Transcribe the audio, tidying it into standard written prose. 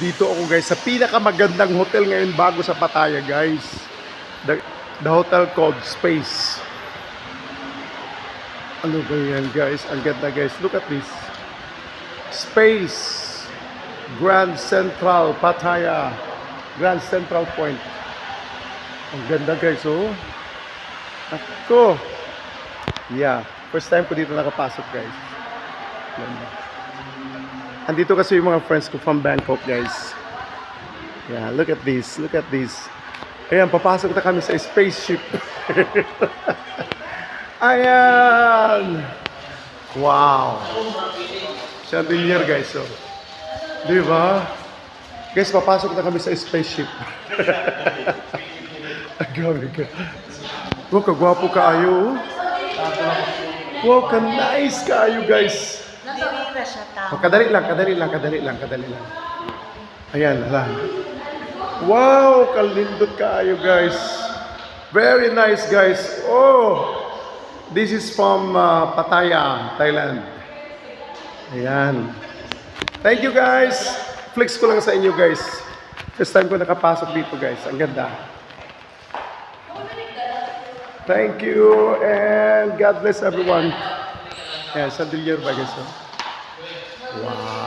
Dito ako guys sa pinakamagandang hotel ngayon bago sa Pattaya guys. The hotel called Space. Ano ba yan guys? Ang ganda guys. Look at this. Space. Grand Central Pattaya. Grand Central Point. Ang ganda guys oh. Ako. Yeah. First time ko dito nakapasok guys. Ganda. Andito kasi yung mga friends ko from Bangkok guys. Yeah, look at this. Look at this. Ayan, papasok na kami sa spaceship. Ayan. Wow. Chandelier guys. Oh. Di ba? Guys, papasok na kami sa spaceship. Grabe ka. Wow, kagwapo ka ayo. Wow, ka-nice ka ayo guys. Kadali lang. Ayan, hala. Wow, kalindot kaayo guys. Very nice guys. Oh, this is from Pattaya, Thailand. Ayan. Thank you guys. Flex ko lang sa inyo guys. First time ko nakapasok dito guys. Ang ganda. Thank you and God bless everyone. Ayan, chandelier ba guys? Wow.